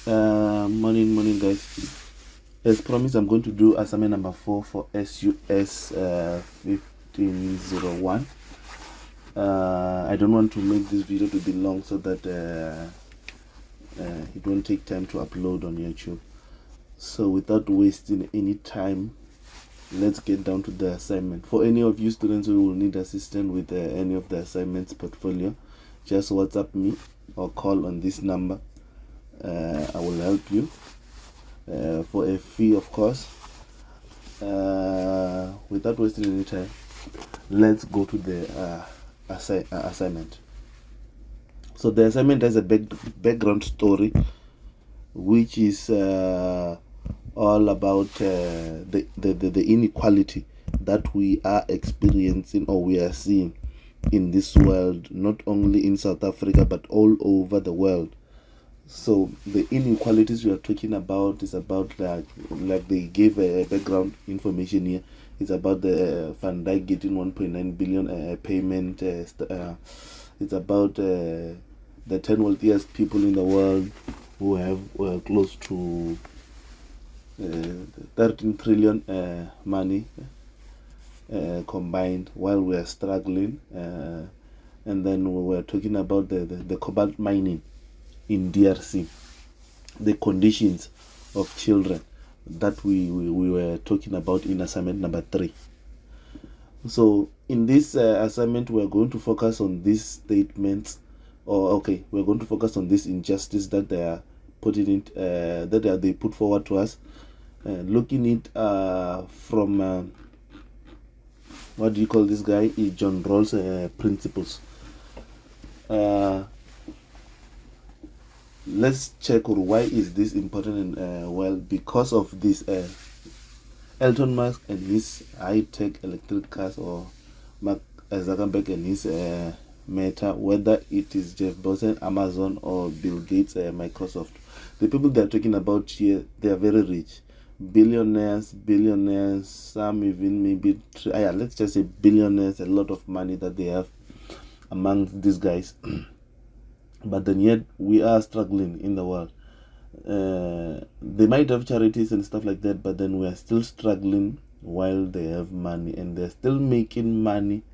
Morning, guys. As promised, I'm going to do assignment number 4 for SUS 1501. I don't want to make this video to be long so that it won't take time to upload on YouTube. So without wasting any time, let's get down to the assignment. For any of you students who will need assistance with any of the assignments portfolio, just WhatsApp me or call on this number. I will help you for a fee, of course. Without wasting any time, let's go to the assignment. So the assignment has a background story, which is all about the inequality that we are experiencing or we are seeing in this world, not only in South Africa but all over the world. So the inequalities we are talking about is about like they gave a background information here. It's about the Van Dijk getting 1.9 billion payment. It's about the 10 wealthiest people in the world who have close to 13 trillion money combined, while we are struggling. And then we were talking about the cobalt mining in DRC, the conditions of children that we were talking about in assignment number 3. So in this assignment, we are going to focus on these statements, we're going to focus on this injustice that they are putting it, that they put forward to us, looking it from what do you call this guy? John Rawls' principles. Let's check why is this important. And well, because of this, Elon Musk and his high-tech electric cars, or Mark Zuckerberg and his Meta, whether it is Jeff Bezos, Amazon, or Bill Gates, Microsoft, the people they are talking about here, they are very rich, billionaires, some even maybe let's just say billionaires, a lot of money that they have among these guys. But then yet we are struggling in the world. They might have charities and stuff like that, but then we are still struggling while they have money, and they're still making money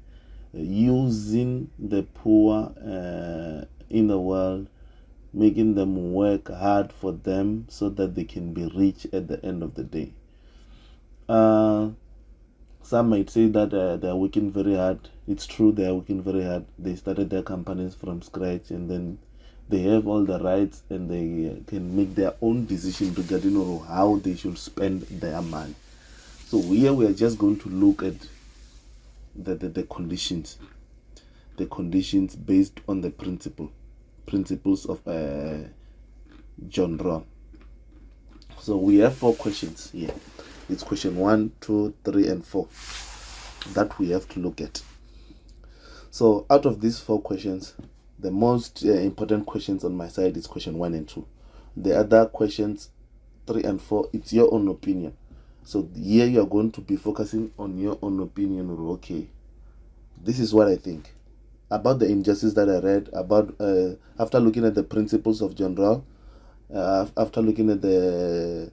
using the poor in the world, making them work hard for them so that they can be rich at the end of the day. Some might say that they are working very hard. It's true, they are working very hard. They started their companies from scratch, and then they have all the rights, and they can make their own decision regarding how they should spend their money. So here we are just going to look at the conditions based on the principles of John Rawls. So we have 4 questions here. It's question 1, 2, 3, and 4 that we have to look at. So out of these 4 questions, the most important questions on my side is question 1 and 2. The other questions 3 and 4, it's your own opinion. So here you are going to be focusing on your own opinion. Okay, this is what I think about the injustice that I read about after looking at the principles of John Rawls, after looking at the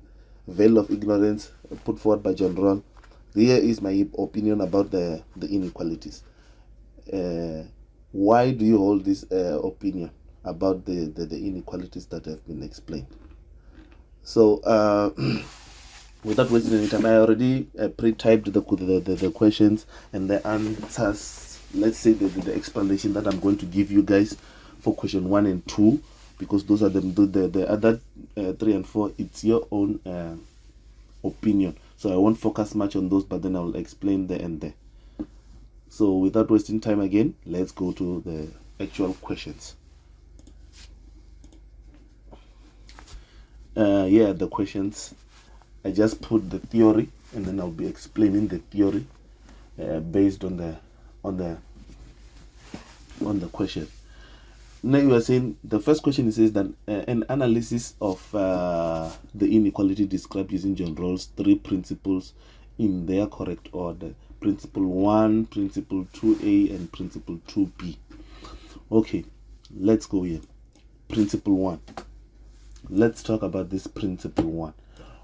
veil of ignorance put forward by John Rawls. Here is my opinion about the inequalities. Why do you hold this opinion about the inequalities that have been explained? So without wasting any time, I already pre-typed the questions and the answers. Let's say the explanation that I'm going to give you guys for question 1 and 2, because those are the other 3 and 4. It's your own opinion. So I won't focus much on those, but then I will explain there and there. So without wasting time again, let's go to the actual questions. The questions. I just put the theory, and then I'll be explaining the theory based on the question. Now you are saying the first question says that an analysis of the inequality described using John Rawls' 3 principles in their correct order: principle 1, principle 2a, and principle 2b. Okay, let's go here. Principle 1. let's talk about this principle 1.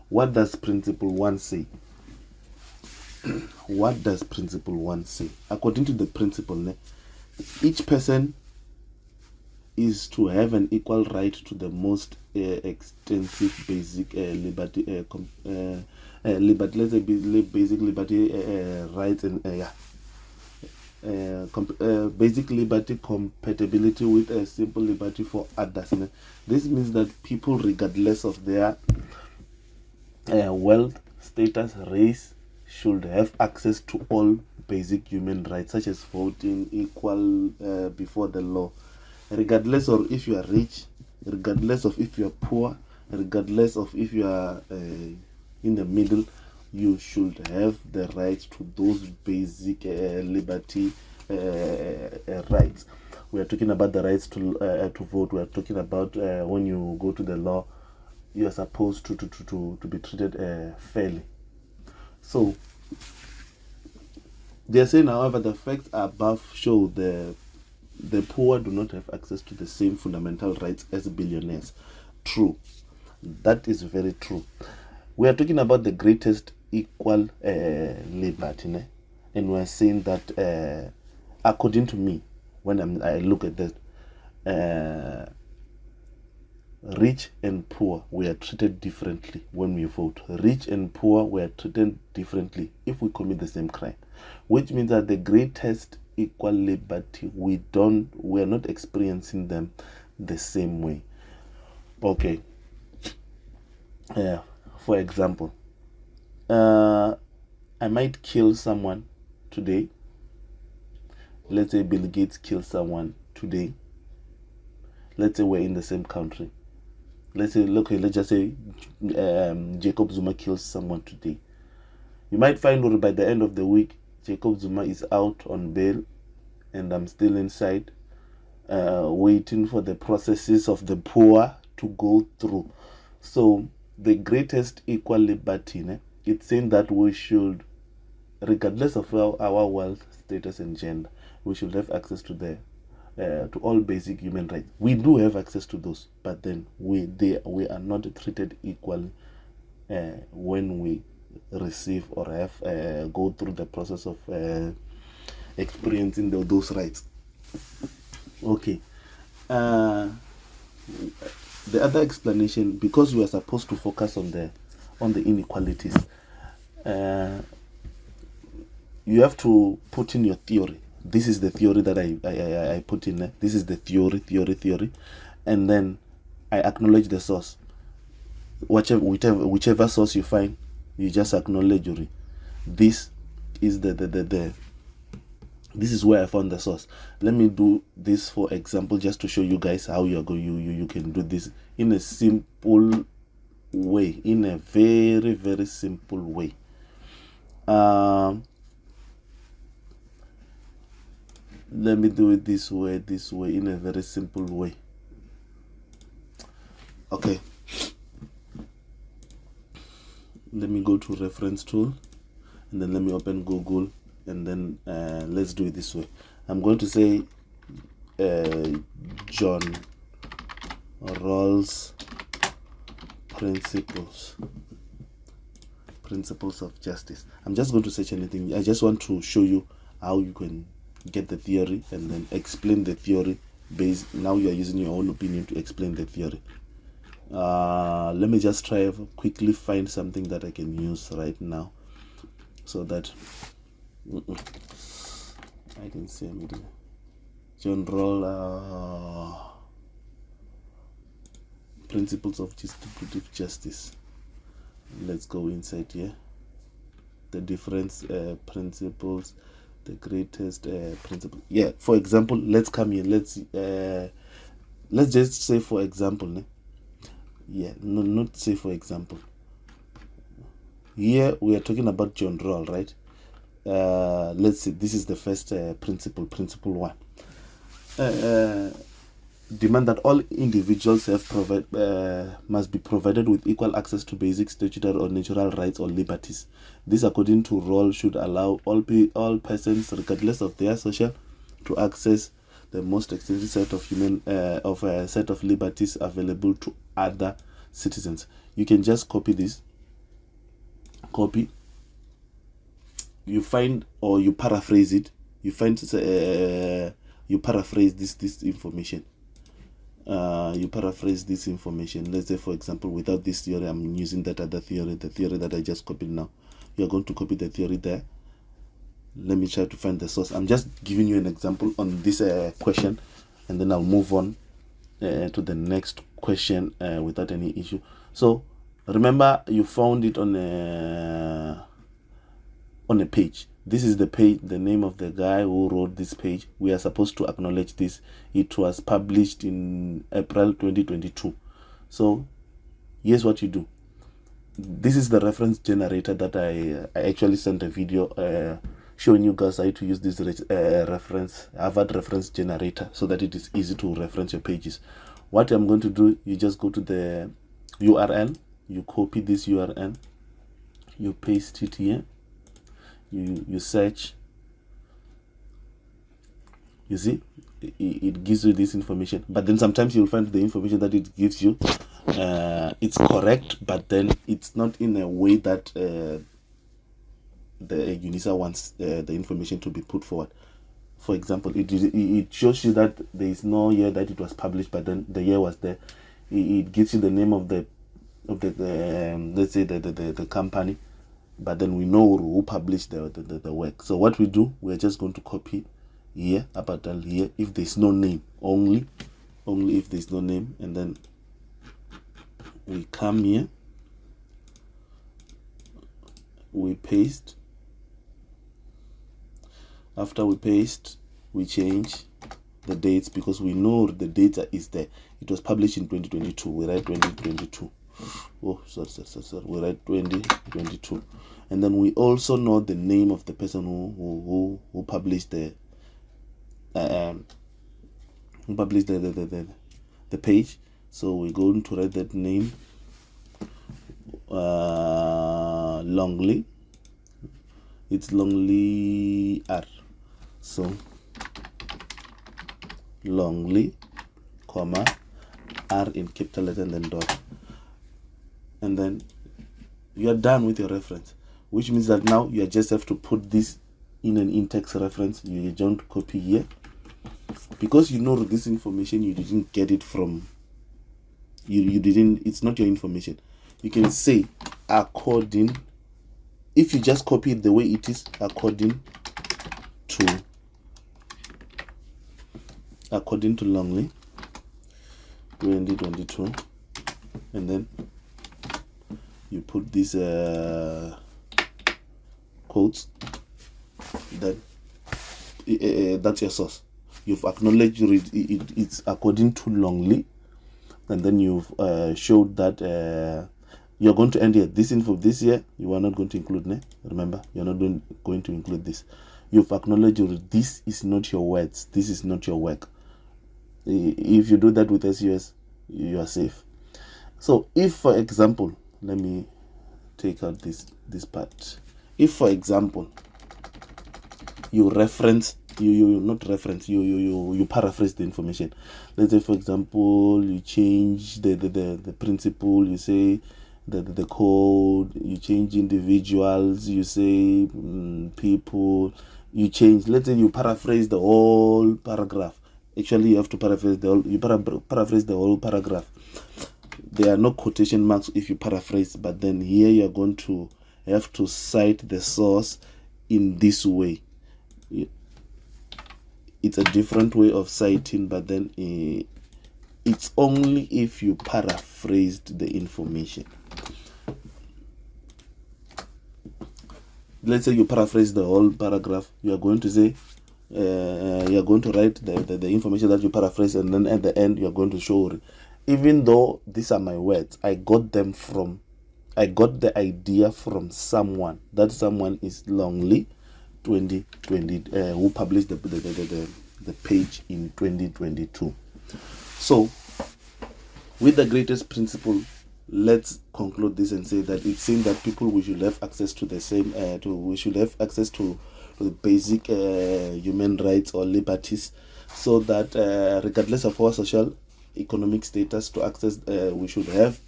What does principle 1 say? What does principle 1 say? According to the principle, each person is to have an equal right to the most extensive basic liberty, let's say basic liberty rights and basic liberty compatibility with a simple liberty for others. This means that people, regardless of their wealth, status, race, should have access to all basic human rights, such as voting, equal before the law, regardless of if you are rich, regardless of if you are poor, regardless of if you are in the middle. You should have the right to those basic liberty rights. We are talking about the rights to vote. We are talking about when you go to the law, you are supposed to be treated fairly. So they are saying, however, the facts above show the poor do not have access to the same fundamental rights as billionaires. True. That is very true. We are talking about the greatest equal liberty, and we are saying that according to me, when I look at that, rich and poor, we are treated differently when we vote. Rich and poor, we are treated differently if we commit the same crime, which means that the greatest equal liberty, we are not experiencing them the same way. Okay. For example, I might kill someone today. Let's say Bill Gates kills someone today. Let's say we're in the same country. Let's just say Jacob Zuma kills someone today. You might find that by the end of the week, Jacob Zuma is out on bail and I'm still inside, waiting for the processes of the poor to go through. So the greatest equal liberty, it's saying that we should, regardless of our wealth, status, and gender, we should have access to to all basic human rights. We do have access to those, but then we are not treated equally when we receive or have go through the process of experiencing those rights. Okay. The other explanation, because we are supposed to focus on the inequalities, you have to put in your theory. This is the theory that I put in there. This is the theory, and then I acknowledge the source. Whichever source you find, you just acknowledge it. This is this is where I found the source. Let me do this for example, just to show you guys how you can do this in a simple way, in a very, very simple way. Let me do it this way, in a very simple way. Okay. Let me go to reference tool, and then let me open Google, and then let's do it this way. I'm going to say John Rawls principles of justice. I'm just going to search anything. I just want to show you how you can get the theory and then explain the theory based. Now you are using your own opinion to explain the theory. Let me just try to quickly find something that I can use right now so that I can see John Rawls principles of distributive justice. Let's go inside here. The difference principles, the greatest principle. Yeah, for example, let's come here. Let's just say for example. Yeah, no, not say for example. Here we are talking about John Rawls, right? Let's see. This is the first principle 1. Demand that all individuals must be provided with equal access to basic statutory or natural rights or liberties. This, according to Rawls, should allow all persons, regardless of their social, to access the most extensive set of set of liberties available to other citizens. You can just copy this, copy, you find, or you paraphrase it, you find you paraphrase this information. You paraphrase this information. Let's say, for example, without this theory, I'm using that other theory, the theory that I just copied now. You're going to copy the theory there. Let me try to find the source. I'm just giving you an example on this question, and then I'll move on to the next question without any issue. So remember, you found it on a page. This is the page, the name of the guy who wrote this page. We are supposed to acknowledge this. It was published in April 2022. So here's what you do. This is the reference generator that I actually sent a video showing you guys how to use this Harvard reference generator so that it is easy to reference your pages. What I'm going to do, you just go to the URL, you copy this URL, you paste it here, you search. You see, it gives you this information, but then sometimes you'll find the information that it gives you it's correct, but then it's not in a way that the UNISA wants the information to be put forward. For example, it shows you that there is no year that it was published, but then the year was there. It gives you the name of the let's say the company, but then we know who published the work. So what we do, we're just going to copy here up until here. If there's no name, only if there's no name, and then we come here, we paste. After we paste, we change the dates because we know the data is there. It was published in 2022. We write 2022. Oh, sorry. We write 2022, and then we also know the name of the person who published the the page. So we're going to write that name, Longley. It's Longley R. So Longley, comma, R in capital letter and then dot. And then you are done with your reference, which means that now you just have to put this in an in-text reference. You don't copy here because you know this information you didn't get it from you didn't, it's not your information. You can say according, if you just copy it the way it is, according to Longley 2022, and then you put these quotes, then that's your source. You've acknowledged it's according to Longley, and then you've showed that you're going to end here. This info this year you are not going to include, ne? Remember, you're not going to include this. You've acknowledged this is not your words, this is not your work. If you do that with SUS, you are safe. So if, for example, let me take out this part. If, for example, you paraphrase the information. Let's say, for example, you change the principle, you say the code, you change individuals, you say people, you change, let's say you paraphrase the whole paragraph. Actually, you have to paraphrase paraphrase the whole paragraph. There are no quotation marks if you paraphrase, but then here you are going to have to cite the source in this way. It's a different way of citing, but then it's only if you paraphrased the information. Let's say you paraphrase the whole paragraph. You are going to say, you are going to write the information that you paraphrase, and then at the end you are going to show, even though these are my words, I got the idea from someone. That someone is Longley 2020, who published the page in 2022. So with the greatest principle, let's conclude this and say that it seems that we should have access to the same we should have access to the basic human rights or liberties, so that regardless of our social economic status, to access we should have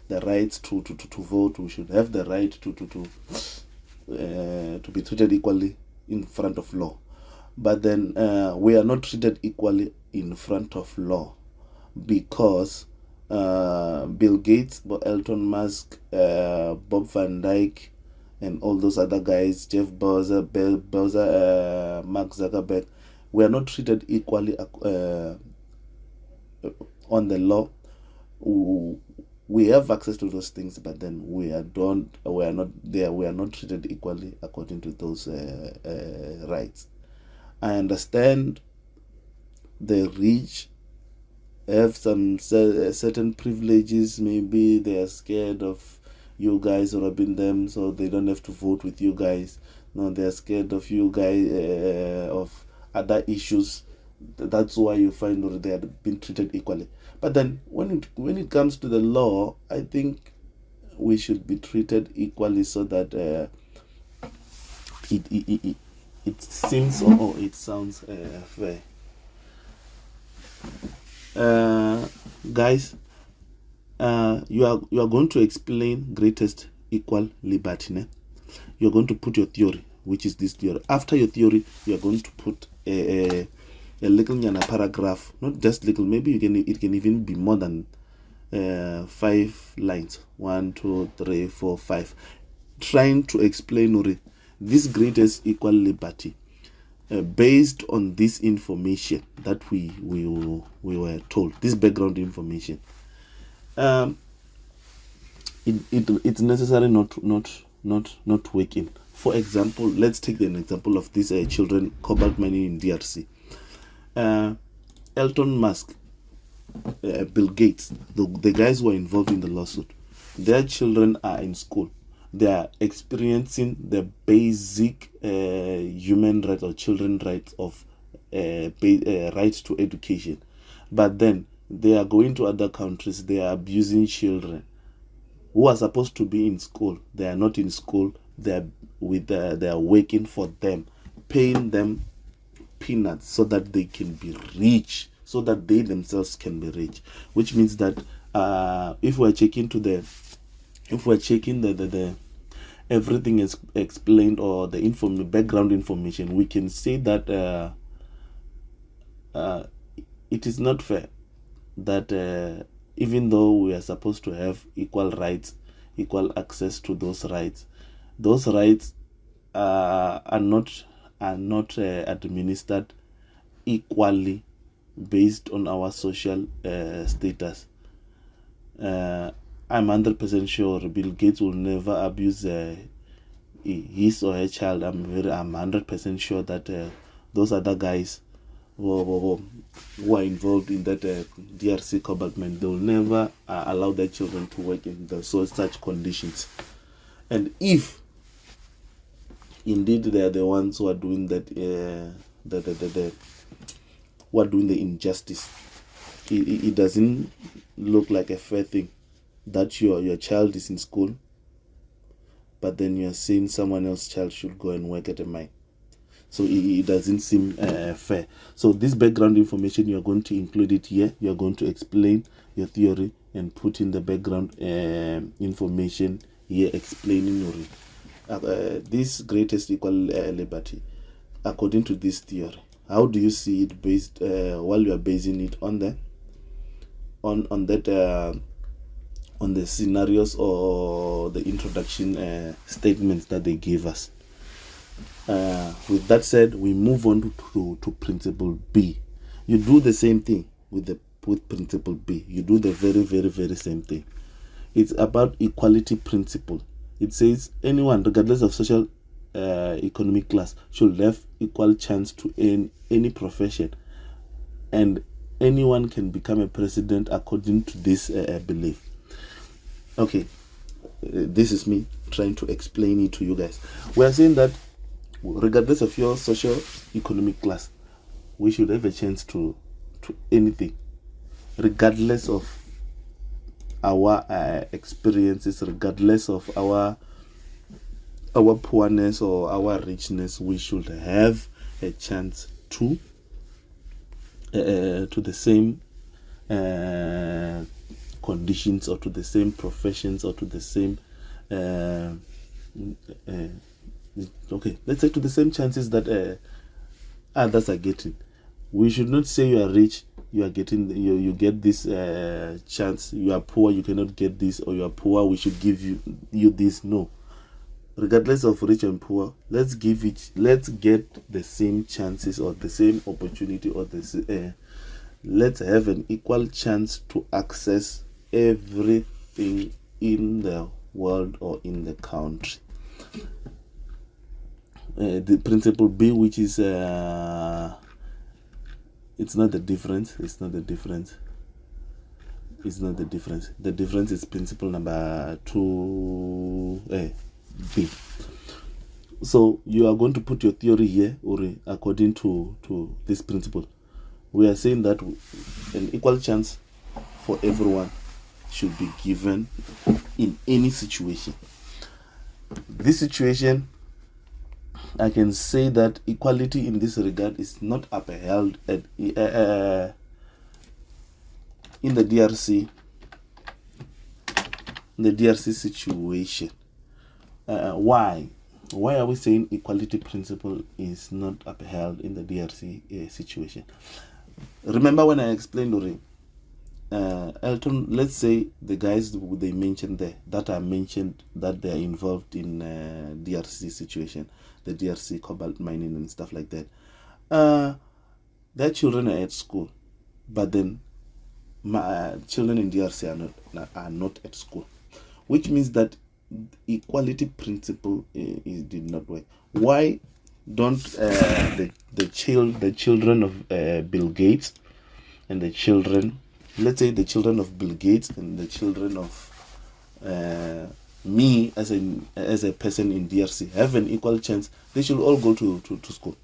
the rights to vote. We should have the right to be treated equally in front of law. But then we are not treated equally in front of law because Bill Gates, Elon Musk, Bob Van Dyke, and all those other guys, Jeff Bezos, Mark Zuckerberg, we are not treated equally on the law. We have access to those things, but then we are not treated equally according to those rights. I understand the rich have some certain privileges. Maybe they are scared of you guys robbing them, so they don't have to vote with you guys. No, they are scared of you guys, of other issues. That's why you find they are being treated equally. But then when it comes to the law, I think we should be treated equally so that it seems or it sounds fair. Guys, you are going to explain greatest equal liberty. Ne? You're going to put your theory, which is this theory. After your theory, you are going to put a little paragraph, not just little. Maybe it can even be more than 5 lines. 1, 2, 3, 4, 5, trying to explain this greatest equal liberty based on this information that we were told, this background information. It's necessary not working. For example, let's take an example of these children cobalt mining in DRC. Elon Musk, Bill Gates, the guys who are involved in the lawsuit, their children are in school. They are experiencing the basic human rights or children rights of right to education. But then they are going to other countries. They are abusing children who are supposed to be in school. They are not in school. They are working for them, paying them peanuts so that they can be rich, so that they themselves can be rich. Which means that if we're checking the everything is explained, or the background information, we can say that it is not fair that even though we are supposed to have equal rights, equal access to those rights are not administered equally based on our social status. I'm 100% sure Bill Gates will never abuse his or her child. I'm 100% sure that those other guys who are involved in that DRC cobalt mine, they will never allow their children to work in such conditions. And if indeed they are the ones who are doing that, who are doing the injustice, it doesn't look like a fair thing that your child is in school, but then you are saying someone else's child should go and work at a mine. So it doesn't seem fair. So this background information, you are going to include it here. You are going to explain your theory and put in the background information here, explaining your this greatest equal liberty according to this theory. How do you see it based while you are basing it on the scenarios or the introduction statements that they gave us? With that said, we move on to principle B. You do the same thing with principle B. You do the very, very, very same thing. It's about equality principle. It says anyone, regardless of social economic class, should have equal chance to earn any profession, and anyone can become a president according to this belief. Okay, this is me trying to explain it to you guys. We are saying that regardless of your social economic class, we should have a chance to anything, regardless of our experiences, regardless of our poorness or our richness. We should have a chance to the same conditions or to the same professions or to the same okay, let's say to the same chances that others are getting. We should not say you are rich, you are getting you get this chance. You are poor, you cannot get this, or you are poor, we should give you this. No, regardless of rich and poor, let's get the same chances or the same opportunity or let's have an equal chance to access everything in the world or in the country. The principle B, which is it's not the difference. The difference is principle number 2, B. So you are going to put your theory here, or according to this principle. We are saying that an equal chance for everyone should be given in any situation. This situation, I can say that equality in this regard is not upheld in the DRC. The DRC situation. Why? Why are we saying equality principle is not upheld in the DRC situation? Remember when I explained already, Elton, let's say the guys they mentioned there that are mentioned that they are involved in DRC situation, the DRC cobalt mining and stuff like that. Their children are at school, but then my children in DRC are not at school, which means that equality principle did not work. Why don't the children of Bill Gates and the children, let's say the children of Bill Gates and the children of me as a person in DRC have an equal chance? They should all go to school.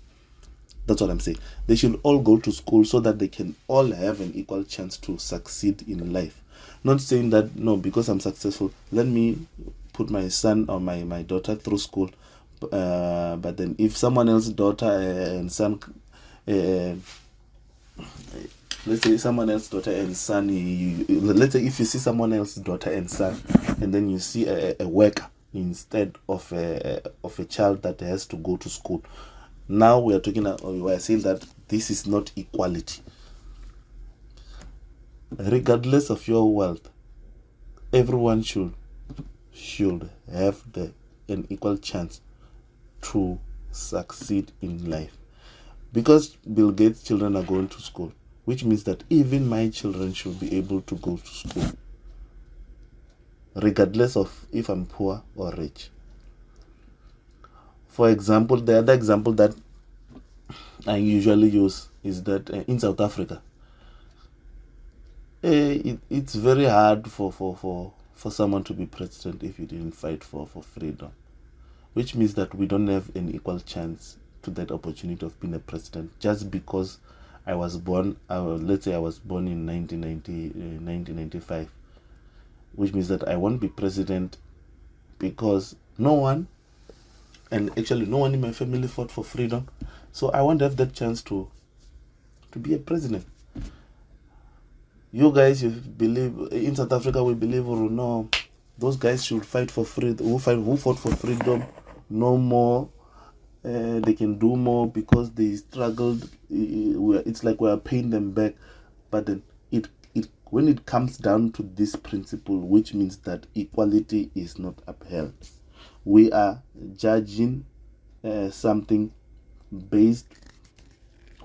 That's what I'm saying. They should all go to school so that they can all have an equal chance to succeed in life. Not saying that, no, because I'm successful, let me put my son or my daughter through school. But then if someone else's daughter and son, let's say someone else's daughter and son, let's say if you see someone else's daughter and son, and then you see a worker instead of a child that has to go to school. Now we are saying that this is not equality. Regardless of your wealth, everyone should have an equal chance to succeed in life. Because Bill Gates' children are going to school, which means that even my children should be able to go to school, regardless of if I'm poor or rich. For example, the other example that I usually use is that in South Africa, it's very hard for someone to be president if you didn't fight for freedom, which means that we don't have an equal chance to that opportunity of being a president just because I was born, let's say I was born in 1995, which means that I won't be president because no one in my family fought for freedom, so I won't have that chance to be a president. You guys, you believe in South Africa, we believe or no, those guys should fight for freedom. Who fought for freedom? No more. They can do more because they struggled. It's like we are paying them back. But then when it comes down to this principle, which means that equality is not upheld, we are judging something based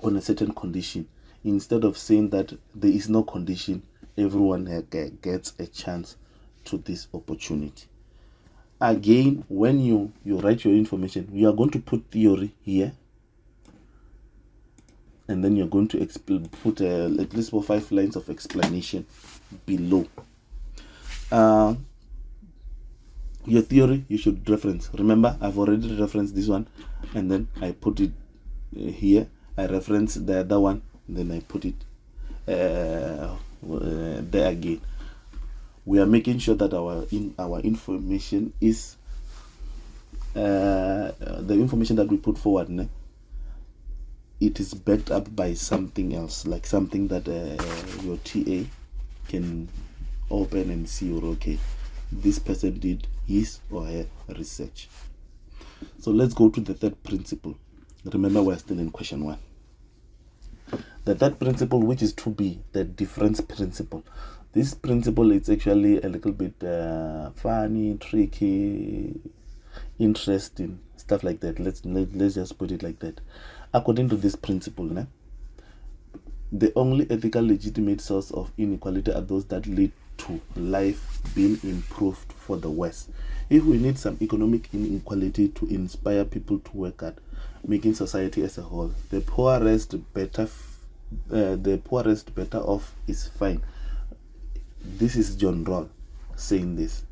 on a certain condition. Instead of saying that there is no condition, everyone gets a chance to this opportunity. Again, when you write your information, you are going to put theory here, and then you're going to put at least 4 or 5 lines of explanation below. Your theory you should reference. Remember, I've already referenced this one, and then I put it here. I reference the other one, and then I put it there again. We are making sure that our information is the information that we put forward, it is backed up by something else, like something that your TA can open and see, okay, this person did his or her research. So let's go to the third principle. Remember, we're still in question 1. The third principle, which is to be the difference principle. This principle is actually a little bit funny, tricky, interesting, stuff like that. Let's just put it like that. According to this principle, the only ethical legitimate source of inequality are those that lead to life being improved for the worse. If we need some economic inequality to inspire people to work hard, making society as a whole, the poorest better off is fine. This is John Rawls saying this.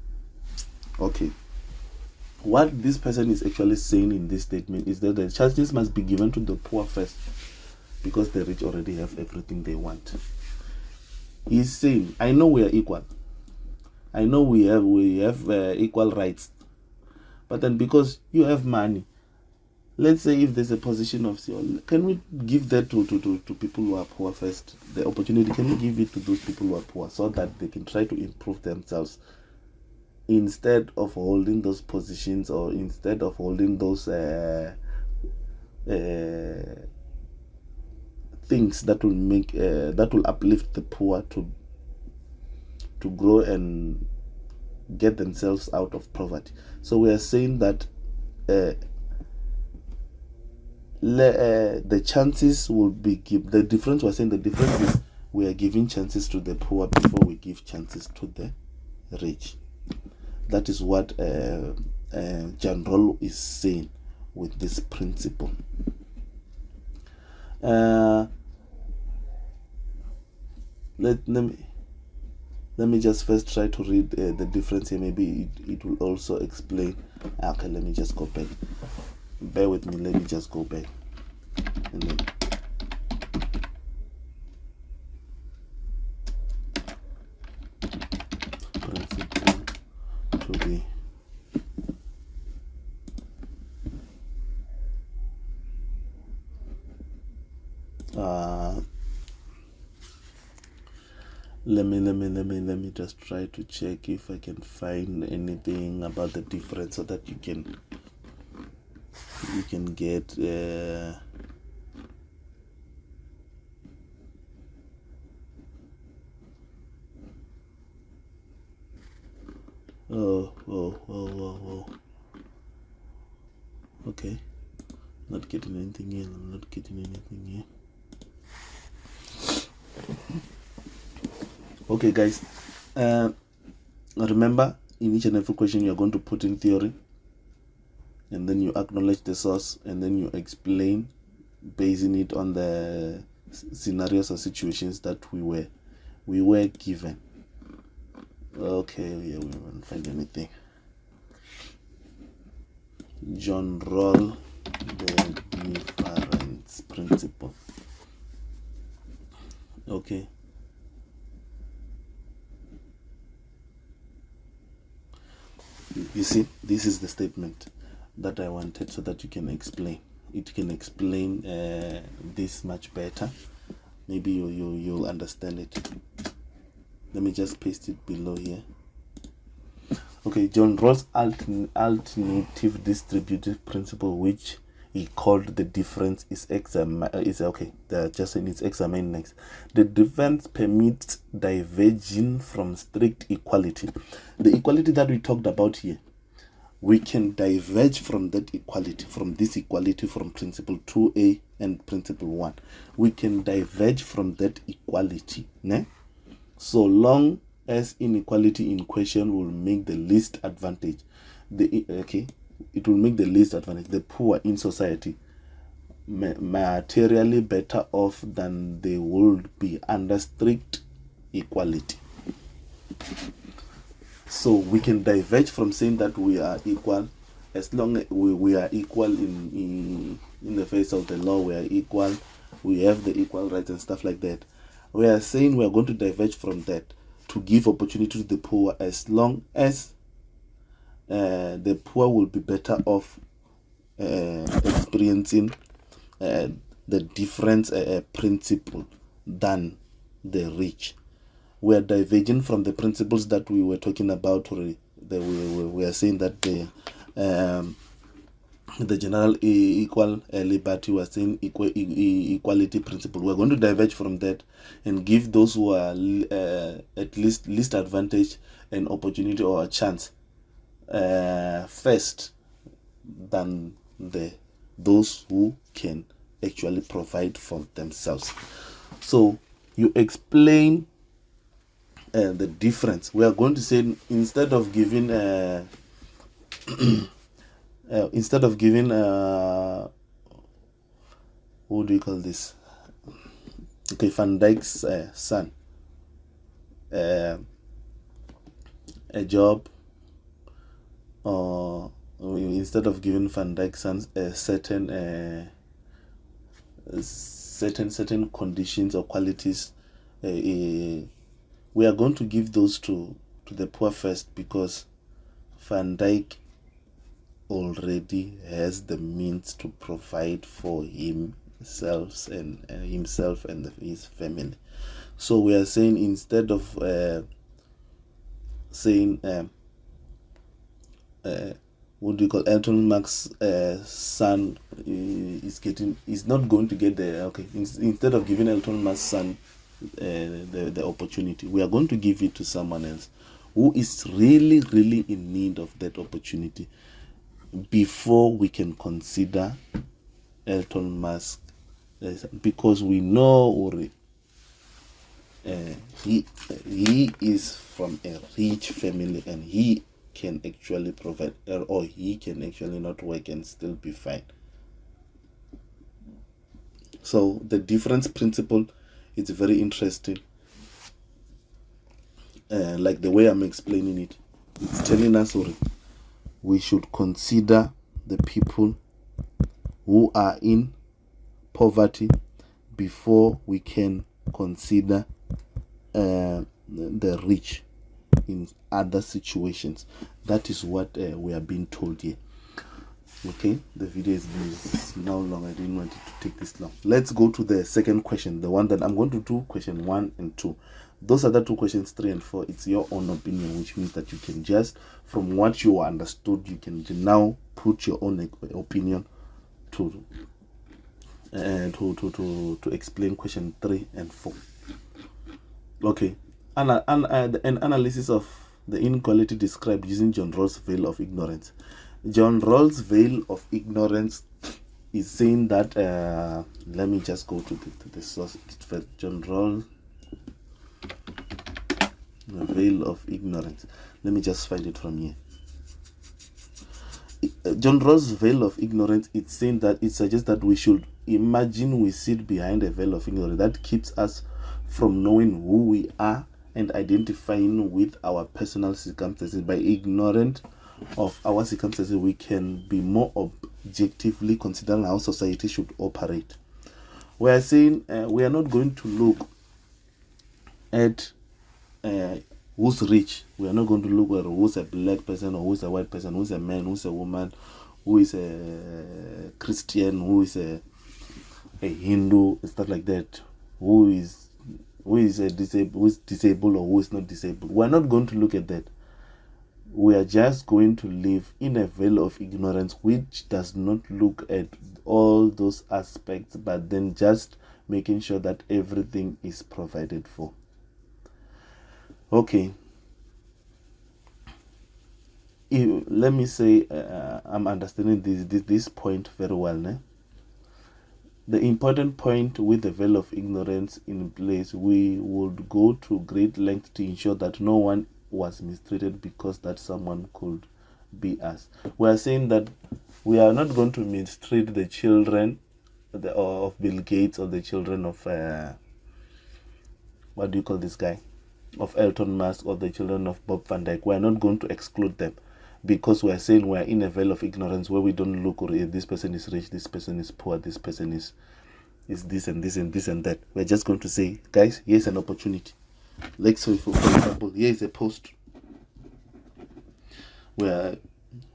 Okay. What this person is actually saying in this statement is that the chances must be given to the poor first, because the rich already have everything they want. He's saying, I know we are equal. I know we have equal rights. But then because you have money, let's say if there's a position of, can we give that to people who are poor first? The opportunity, can we give it to those people who are poor so that they can try to improve themselves, instead of holding those positions, or instead of holding those things that will make that will uplift the poor to grow and get themselves out of poverty. So we are saying that the chances will be the difference. We're saying the difference is we are giving chances to the poor before we give chances to the rich. That is what John Rawls is saying with this principle. Let me just first try to read the difference here. Maybe it will also explain. Okay, let me just go back. Bear with me. Let me just go back. And then principle to be let me just try to check if I can find anything about the difference so that you can get oh. Okay, not getting anything here. I'm not getting anything here. Okay, guys, remember, in each and every question you're going to put in theory, and then you acknowledge the source, and then you explain, basing it on the scenarios or situations that we were given. Okay, yeah, we won't find anything. John Rawls, the difference principle. Okay. You see, this is the statement that I wanted, so that you can explain. It can explain this much better. Maybe you'll understand it. Let me just paste it below here. Okay, John Rawls' alternative distributive principle, which he called the difference, is okay. They're just saying it's examined next. The difference permits diverging from strict equality. The equality that we talked about here, we can diverge from that equality, from this equality, from principle 2a and principle 1. We can diverge from that equality, so long as inequality in question will make the least advantage. It will make the least advantage. The poor in society materially better off than they would be under strict equality. So we can diverge from saying that we are equal, as long as we are equal in the face of the law. We are equal. We have the equal rights and stuff like that. We are saying we are going to diverge from that to give opportunity to the poor, as long as the poor will be better off experiencing the difference principle than the rich. we are diverging from the principles that we were talking about already. We are saying that the general equal liberty was saying equality principle. We're going to diverge from that and give those who are at least advantage an opportunity or a chance first than those who can actually provide for themselves. So you explain the difference. We are going to say instead of giving what do you call this? Okay, Van Dijk's son a job, or instead of giving Van Dijk's son certain conditions or qualities, we are going to give those to the poor first, because Van Dijk already has the means to provide for himself and his family. So we are saying, instead of saying what do you call, Elton Mark's son is not going to get the instead of giving Elton Mark's son the opportunity, we are going to give it to someone else who is really in need of that opportunity before we can consider Elton Musk, because we know already he is from a rich family and he can actually provide, or he can actually not work and still be fine. So the difference principle is very interesting. Like the way I'm explaining it, it's telling us already we should consider the people who are in poverty before we can consider the rich in other situations. That is what we are being told here. Okay, the video is now long. I didn't want it to take this long. Let's go to the second question, the one that I'm going to do, question 1 and 2. Those are the 2 questions, 3 and 4. It's your own opinion, which means that you can just, from what you understood, you can now put your own opinion to explain question 3 and 4. Okay, an analysis of the inequality described using John Rawls' veil of ignorance. John Rawls' veil of ignorance is saying that let me just go to the source first. John Rawls' veil of ignorance. Let me just find it from here. John Rawls' veil of ignorance, it's saying that it suggests that we should imagine we sit behind a veil of ignorance that keeps us from knowing who we are and identifying with our personal circumstances. By ignorant of our circumstances, we can be more objectively considering how society should operate. We are saying we are not going to look at who's rich. We are not going to look at who's a black person or who's a white person, who's a man, who's a woman, who is a Christian, who is a Hindu, stuff like that, who is disabled or who is not disabled. We are not going to look at that. We are just going to live in a veil of ignorance which does not look at all those aspects, but then just making sure that everything is provided for. Okay. Let me say I'm understanding this point very well. Ne? The important point with the veil of ignorance in place, we would go to great lengths to ensure that no one was mistreated because that someone could be us. We are saying that we are not going to mistreat the children of Bill Gates or the children of what do you call this guy, of Elton Musk, or the children of Bob Van Dijk. We are not going to exclude them, because we are saying we are in a veil of ignorance where we don't look, or this person is rich, this person is poor, this person is this and this and this and that. We're just going to say, guys, here's an opportunity. Like, so for example, here is a post where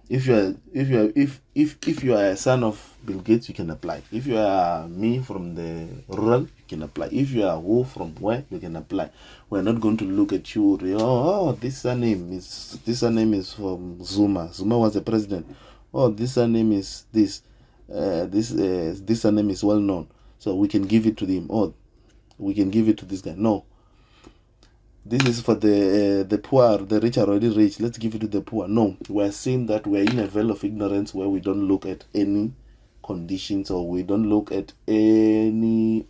if you are a son of Bill Gates, you can apply. If you are me from the rural, you can apply. If you are who from where, you can apply. We're not going to look at you. This surname is from Zuma. Zuma was the president. Oh, this surname is this. This surname is well known, so we can give it to him. Oh, we can give it to this guy. No, this is for the poor. The rich are already rich. Let's give it to the poor. No, we're saying that we're in a veil of ignorance where we don't look at any conditions, or we don't look at any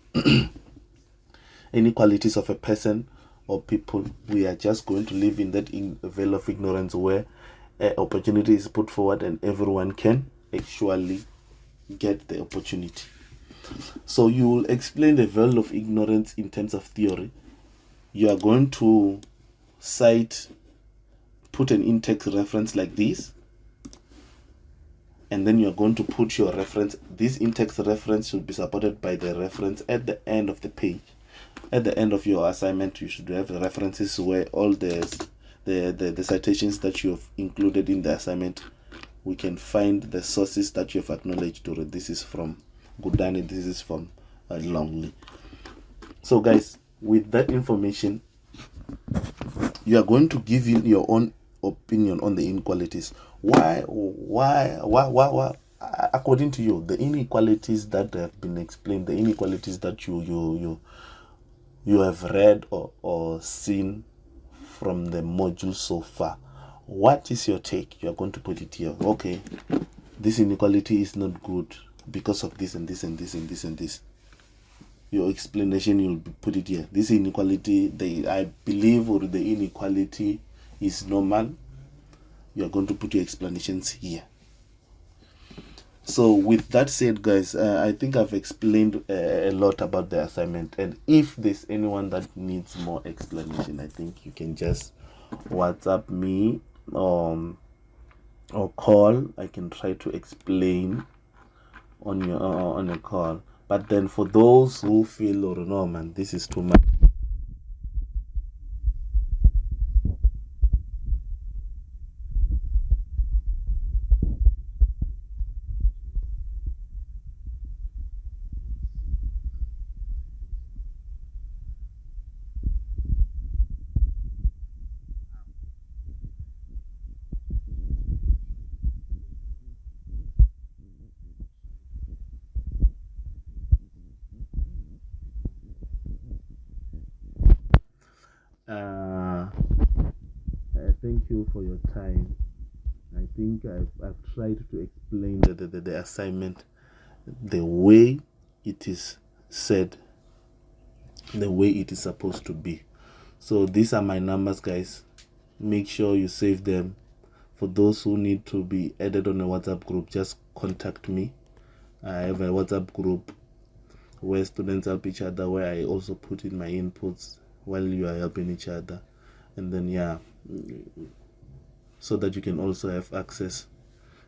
any qualities of a person or people. We are just going to live in that veil of ignorance where opportunity is put forward and everyone can actually get the opportunity. So you will explain the veil of ignorance in terms of theory. You are going to put an in-text reference like this, and then you're going to put your reference. This in-text reference should be supported by the reference at the end of the page. At the end of your assignment, you should have the references where all the citations that you have included in the assignment, we can find the sources that you have acknowledged. This is from Gudani, this is from Longley. So guys, with that information, you are going to give in your own opinion on the inequalities. Why according to you, the inequalities that have been explained, the inequalities that you have read or seen from the module so far, what is your take? You are going to put it here. Okay, this inequality is not good because of this and this and this and this and this. Your explanation, you'll put it here. This inequality, I believe, or the inequality is normal. You are going to put your explanations here. So with that said, guys, I think I've explained a lot about the assignment, and if there's anyone that needs more explanation, I think you can just WhatsApp me or call. I can try to explain on a call. But then for those who feel, oh no man, this is too much, thank you for your time. I think I've tried to explain the assignment the way it is said, the way it is supposed to be. So these are my numbers, guys. Make sure you save them. For those who need to be added on a WhatsApp group, just contact me. I have a WhatsApp group where students help each other, where I also put in my inputs while you are helping each other. And then so that you can also have access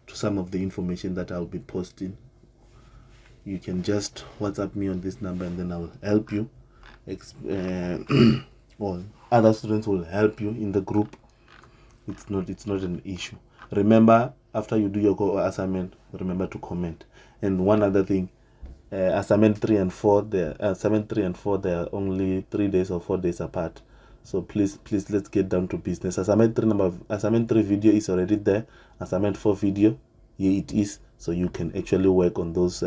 to some of the information that I'll be posting. You can just WhatsApp me on this number, and then I will help you. Or other students will help you in the group. It's not an issue. Remember, after you do your assignment, remember to comment. And one other thing, assignment 3 and 4, they are only 3 days or 4 days apart. So please let's get down to business. Assignment 3 video is already there. Assignment 4 video, here it is. So you can actually work on those